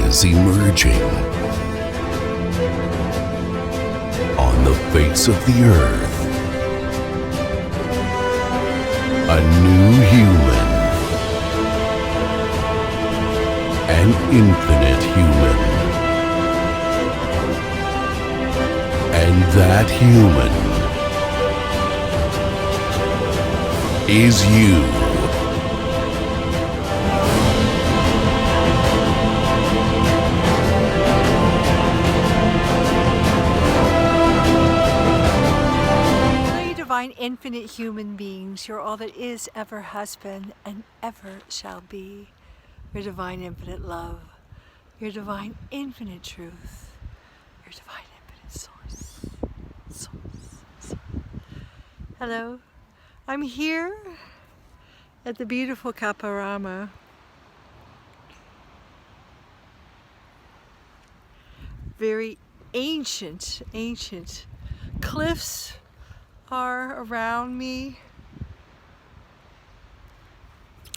is emerging on the face of the earth. A new human. An infinite human. And that human is you. Divine infinite human beings, you're all that is, ever has been, and ever shall be. Your divine infinite love, your divine infinite truth, your divine infinite source. Hello, I'm here at the beautiful Caparama. Very ancient cliffs are around me.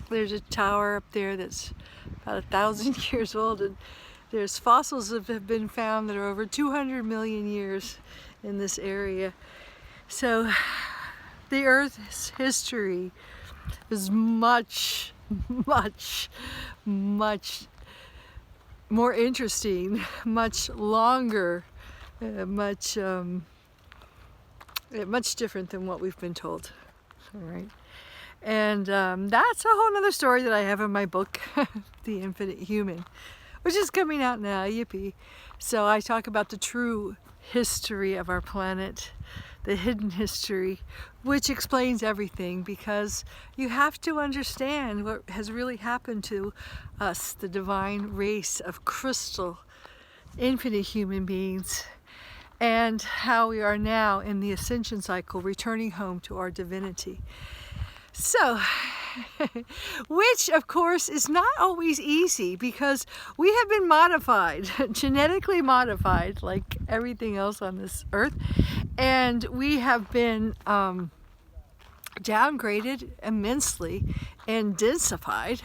There's a tower up there that's about 1,000 years old, and there's fossils that have been found that are over 200 million years in this area. So the Earth's history is much more interesting, much longer, much different than what we've been told. All right. And that's a whole other story that I have in my book, The Infinite Human, which is coming out now, yippee. So I talk about the true history of our planet, the hidden history, which explains everything, because you have to understand what has really happened to us, the divine race of crystal, infinite human beings, and how we are now in the Ascension cycle, returning home to our divinity. So, which of course is not always easy, because we have been modified, genetically modified, like everything else on this earth, and we have been downgraded immensely and densified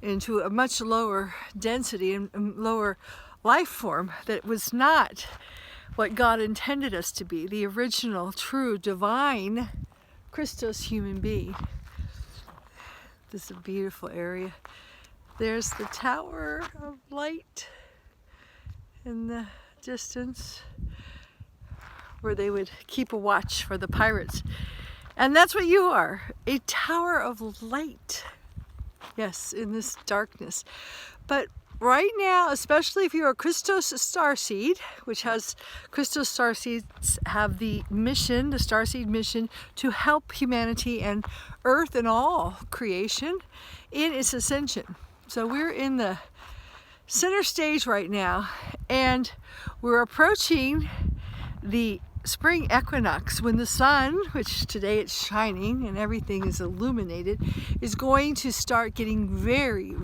into a much lower density and lower life form that was not what God intended us to be, the original, true, divine Christos human being. This is a beautiful area. There's the Tower of Light in the distance, where they would keep a watch for the pirates. And that's what you are, a tower of light. Yes, in this darkness. But right now, especially if you're a Christos starseed, which has Christos starseeds have the mission, the starseed mission, to help humanity and Earth and all creation in its ascension. So we're in the center stage right now, and we're approaching the spring equinox, when the sun, which today it's shining and everything is illuminated, is going to start getting very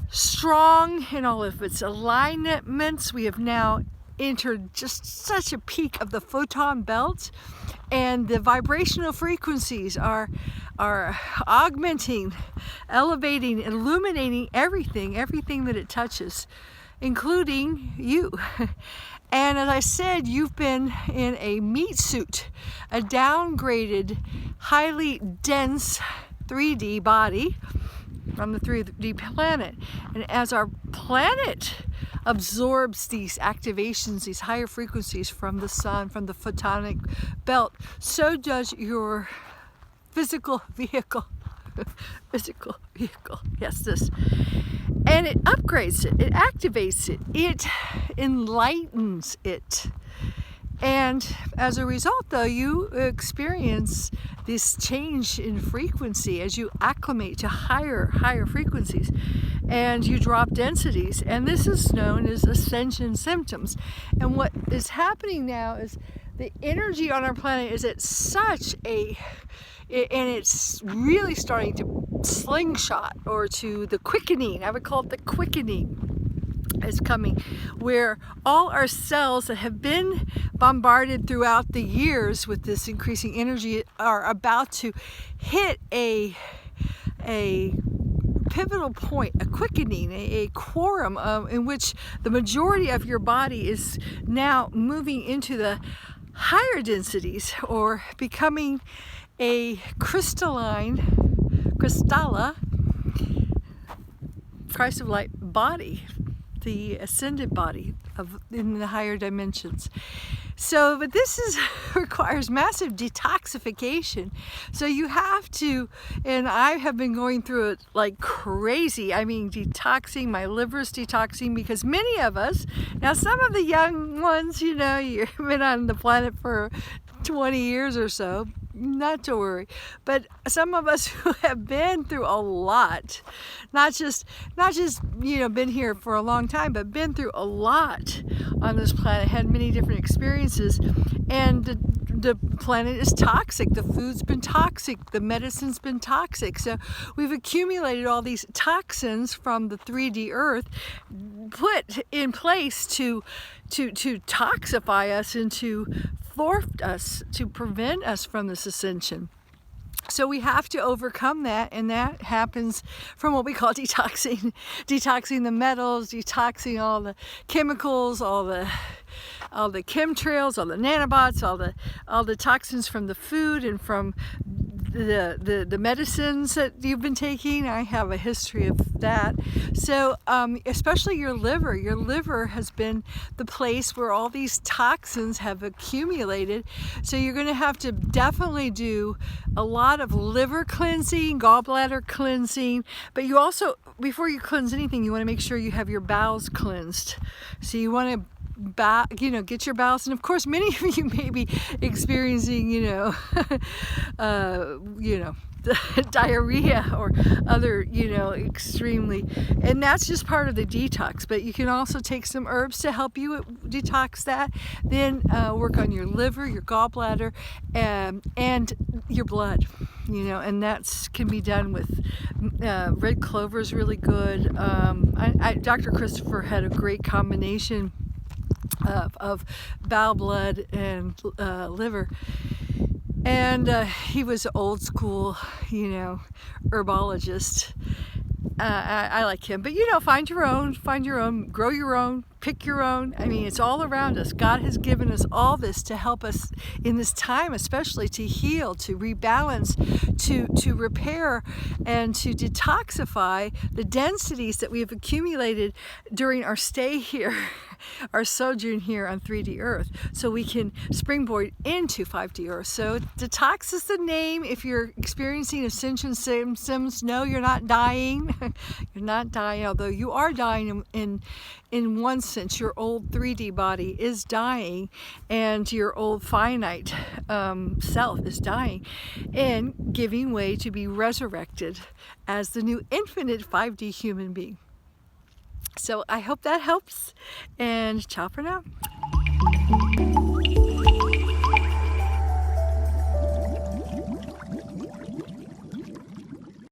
strong in all of its alignments. We have now entered just such a peak of the photon belt, and the vibrational frequencies are augmenting, elevating, illuminating everything that it touches, including you. And as I said, you've been in a meat suit, a downgraded, highly dense 3D body from the 3D planet. And as our planet absorbs these activations, these higher frequencies from the sun, from the photonic belt, so does your physical vehicle. Physical vehicle, yes, this. And it upgrades it, it activates it, it enlightens it. And as a result, though, you experience this change in frequency as you acclimate to higher frequencies, and you drop densities. And this is known as ascension symptoms. And what is happening now is the energy on our planet is at such a, and it's really starting to slingshot, or to the quickening. I would call it the quickening is coming, where all our cells that have been bombarded throughout the years with this increasing energy are about to hit a pivotal point, a quickening, a quorum in which the majority of your body is now moving into the higher densities, or becoming a crystalla, Christ of light body, the ascended body in the higher dimensions. So, but this requires massive detoxification. So you have to, and I have been going through it like crazy. I mean, detoxing, my liver's detoxing, because many of us, now some of the young ones, you know, you've been on the planet for 20 years or so, not to worry, but some of us who have been through a lot, not just you know, been here for a long time, but been through a lot on this planet, had many different experiences, and the planet is toxic, the food's been toxic, the medicine's been toxic. So we've accumulated all these toxins from the 3D Earth, put in place to toxify us and to thwart us, to prevent us from this ascension. So we have to overcome that, and that happens from what we call detoxing the metals, detoxing all the chemicals, all the chemtrails, all the nanobots, all the toxins from the food and from the medicines that you've been taking. I have a history of that. So especially your liver has been the place where all these toxins have accumulated. So you're going to have to definitely do a lot of liver cleansing, gallbladder cleansing, but you also, before you cleanse anything, you want to make sure you have your bowels cleansed. So you want to get your bowels, and of course many of you may be experiencing diarrhea or other extremely, and that's just part of the detox. But you can also take some herbs to help you detox that, then work on your liver, your gallbladder, and your blood, and that's can be done with red clover is really good. Dr. Christopher had a great combination of bowel, blood, and liver, and he was old school, herbologist. I like him, but find your own, grow your own, pick your own. I mean, it's all around us. God has given us all this to help us in this time, especially to heal, to rebalance, to repair, and to detoxify the densities that we have accumulated during our stay here, our sojourn here on 3D Earth, so we can springboard into 5D Earth. So detox is the name. If you're experiencing ascension symptoms, no, you're not dying. You're not dying, although you are dying in one sense. Your old 3D body is dying, and your old finite self is dying and giving way to be resurrected as the new infinite 5D human being. So I hope that helps, and ciao for now.